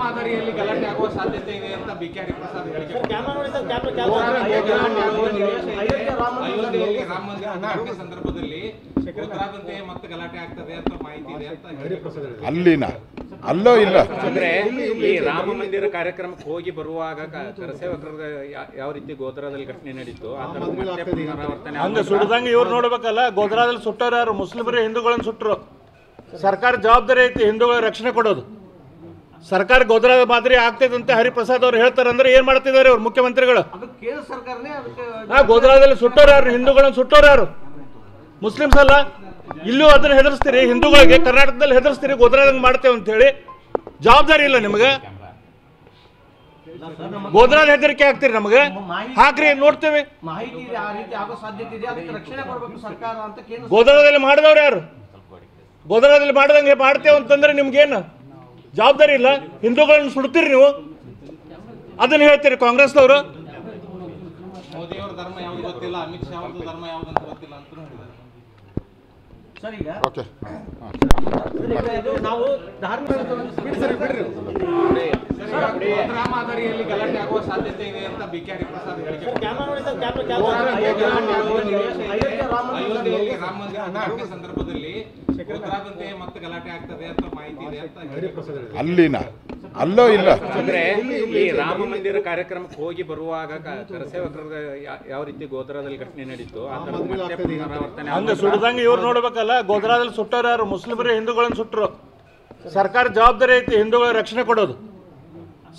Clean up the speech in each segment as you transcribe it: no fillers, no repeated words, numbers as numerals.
ಮಾದರಿಯಲ್ಲಿ ಗಲಾಟೆ ಆಗುವ ಸಾಧ್ಯತೆ ಇದೆ ಅಂತ ಬಿಕೆ ಹರಿಪ್ರಸಾದ್ ಹೇಳಿದ್ದಾರೆ. ಅಯೋಧ್ಯೆಯಲ್ಲಿ ರಾಮ ಮಂದಿರ ಉದ್ಘಾಟನೆ ಸಂದರ್ಭದಲ್ಲಿ ಗೋದ್ರಾದಂತೆ ಮತ್ತೆ ಗಲಾಟೆ ಆಗ್ತದೆ ಅಂತ ಮಾಹಿತಿ ಇದೆ ಅಂತ ಅಲ್ಲಿನ ಅಲ್ಲೋ ಇಲ್ಲ ಅಂದ್ರೆ ಈ ರಾಮ ಮಂದಿರ ಕಾರ್ಯಕ್ರಮಕ್ಕೆ ಹೋಗಿ ಬರುವಾಗ ಕರಸೇವಕರ ಯಾವ ರೀತಿ ಗೋದ್ರಾದಲ್ಲಿ ಘಟನೆ ನಡೀತು ಆ ಥರದ ಮತ್ತೆ ಪುನರಾವರ್ತನೆ ಹಂಗ ಸುಡ್ದಂಗೆ ಇವ್ರು ನೋಡ್ಬೇಕಲ್ಲ. ಗೋದ್ರಾದಲ್ಲಿ ಸುಟ್ಟವ್ರು ಯಾರು? ಮುಸ್ಲಿಮರೇ ಹಿಂದೂಗಳನ್ನು ಸುಟ್ಟರು. ಸರ್ಕಾರ ಜವಾಬ್ದಾರಿ ಐತಿ ಹಿಂದೂಗಳ ರಕ್ಷಣೆ ಕೊಡೋದು. ಸರ್ಕಾರ ಗೋದ್ರಾ ಮಾದರಿ ಆಗ್ತೈದಂತೆ ಹರಿಪ್ರಸಾದ್ ಅವ್ರು ಹೇಳ್ತಾರಂದ್ರೆ ಏನ್ ಮಾಡ್ತಿದ್ದಾರೆ ಅವ್ರು ಮುಖ್ಯಮಂತ್ರಿಗಳು? ಗೋದ್ರಾದಲ್ಲಿ ಸುಟ್ಟವ್ರು ಯಾರು? ಹಿಂದೂಗಳನ್ನು ಸುಟ್ಟವ್ರು ಯಾರು? ಮುಸ್ಲಿಮ್ಸ್ ಅಲ್ಲ. ಇಲ್ಲೂ ಅದನ್ನ ಹೆದರ್ಸ್ತೀರಿ, ಹಿಂದೂಗಳಿಗೆ ಕರ್ನಾಟಕದಲ್ಲಿ ಹೆದರ್ಸ್ತೀರಿ ಗೋದ್ರಾದಂಗೆ ಮಾಡ್ತೇವೆ ಅಂತ ಹೇಳಿ. ಜವಾಬ್ದಾರಿ ಇಲ್ಲ ನಿಮಗೆ? ಗೋದ್ರಾದ ಹೆದರಿಕೆ ಆಗ್ತೀರಿ ನಮಗೆ? ಹಾಕ್ರಿ ನೋಡ್ತೇವೆ. ಗೋದ್ರಾದಲ್ಲಿ ಮಾಡಿದವ್ರು ಯಾರು? ಗೋದ್ರಾದಲ್ಲಿ ಮಾಡ್ದಂಗೆ ಮಾಡ್ತೇವೆ ಅಂತಂದ್ರೆ ನಿಮ್ಗೇನು ಜವಾಬ್ದಾರಿ ಇಲ್ಲ? ಹಿಂದೂಗಳನ್ನು ಸುಡ್ತೀರಿ ನೀವು, ಅದನ್ನ ಹೇಳ್ತೀರಿ ಕಾಂಗ್ರೆಸ್ನವರು. ಮೋದಿಯವರ ಧರ್ಮ ಯಾವುದು ಗೊತ್ತಿಲ್ಲ, ಅಮಿತ್ ಶಾ ಅವರ ಧರ್ಮ ಯಾವುದು ಅಂತ ಗೊತ್ತಿಲ್ಲ ಅಂತ ಹೇಳಿದ್ದಾರೆ. ಸರ್ ಈಗ ಓಕೆ ನಾವು ಗೋದ್ರಾ ಮಾದರಿಯಲ್ಲಿ ಗಲಾಟೆ ಆಗುವ ಸಾಧ್ಯತೆ ಇದೆ ಅಂತ ಬಿಕೆ ಹರಿಪ್ರಸಾದ್ ಹೇಳಿದ್ದಾರೆ. ಅಯೋಧ್ಯೆಯಲ್ಲಿ ರಾಮ ಮಂದಿರ ಉದ್ಘಾಟನೆ ಸಂದರ್ಭದಲ್ಲಿ ಗೋದ್ರಾದಂತೆ ಮತ್ತೆ ಗಲಾಟೆ ಆಗ್ತದೆ ಅಂತ ಮಾಹಿತಿ ಇದೆ ಅಂತ ಅಲ್ಲಿನ ಅಲ್ಲೋ ಇಲ್ಲ ಅಂದ್ರೆ ಈ ರಾಮ ಮಂದಿರ ಕಾರ್ಯಕ್ರಮಕ್ಕೆ ಹೋಗಿ ಬರುವಾಗ ಕರಸೇವಕರ ಯಾವ ರೀತಿ ಗೋದ್ರಾದಲ್ಲಿ ಘಟನೆ ನಡೀತು ಆ ಥರದ ಮತ್ತೆ ಪುನರಾವರ್ತನೆ ಹಂಗ ಸುಡ್ದಂಗೆ ಇವ್ರು ನೋಡ್ಬೇಕಲ್ಲ. ಗೋದ್ರಾದಲ್ಲಿ ಸುಟ್ಟವ್ರು ಯಾರು? ಮುಸ್ಲಿಮರೇ ಹಿಂದೂಗಳನ್ನು ಸುಟ್ಟರು. ಸರ್ಕಾರ ಜವಾಬ್ದಾರಿ ಐತಿ ಹಿಂದೂಗಳ ರಕ್ಷಣೆ ಕೊಡೋದು.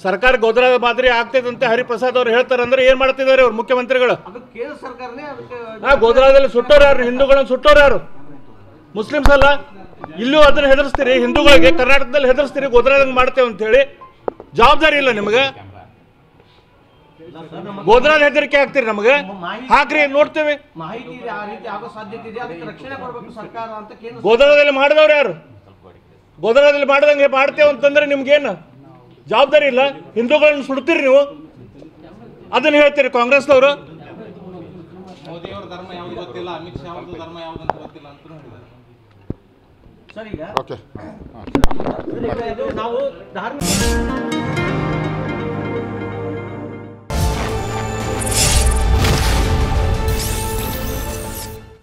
ಸರ್ಕಾರ ಗೋದ್ರಾ ಮಾದರಿ ಆಗ್ತೈದಂತೆ ಹರಿಪ್ರಸಾದ್ ಅವ್ರು ಹೇಳ್ತಾರಂದ್ರೆ ಏನ್ ಮಾಡ್ತಿದ್ದಾರೆ ಅವ್ರು ಮುಖ್ಯಮಂತ್ರಿಗಳು? ಗೋದ್ರಾದಲ್ಲಿ ಸುಟ್ಟವ್ರು ಯಾರು? ಹಿಂದೂಗಳನ್ನು ಸುಟ್ಟವ್ರು ಯಾರು? ಮುಸ್ಲಿಮ್ಸ್ ಅಲ್ಲ. ಇಲ್ಲೂ ಅದನ್ನ ಹೆದರ್ಸ್ತೀರಿ, ಹಿಂದೂಗಳಿಗೆ ಕರ್ನಾಟಕದಲ್ಲಿ ಹೆದರ್ಸ್ತೀರಿ ಗೋದ್ರಾದಂಗೆ ಮಾಡ್ತೇವೆ ಅಂತ ಹೇಳಿ. ಜವಾಬ್ದಾರಿ ಇಲ್ಲ ನಿಮಗೆ? ಗೋದ್ರಾದ ಹೆದರಿಕೆ ಆಗ್ತೀರಿ ನಮಗೆ? ಹಾಕ್ರಿ ನೋಡ್ತೇವೆ. ಗೋದ್ರಾದಲ್ಲಿ ಮಾಡಿದವ್ರು ಯಾರು? ಗೋದ್ರಾದಲ್ಲಿ ಮಾಡ್ದಂಗೆ ಮಾಡ್ತೇವೆ ಅಂತಂದ್ರೆ ನಿಮ್ಗೇನು ಜವಾಬ್ದಾರಿ ಇಲ್ಲ? ಹಿಂದೂಗಳನ್ನು ಸುಡ್ತೀರಿ ನೀವು, ಅದನ್ನ ಹೇಳ್ತೀರಿ ಕಾಂಗ್ರೆಸ್ನವರು. ಮೋದಿಯವರ ಧರ್ಮ ಯಾವುದು ಗೊತ್ತಿಲ್ಲ, ಅಮಿತ್ ಶಾ ಅವರ ಧರ್ಮ ಯಾವುದು ಅಂತ ಗೊತ್ತಿಲ್ಲ ಅಂತ ಹೇಳಿದ್ದಾರೆ. ಓಕೆ ನಾವು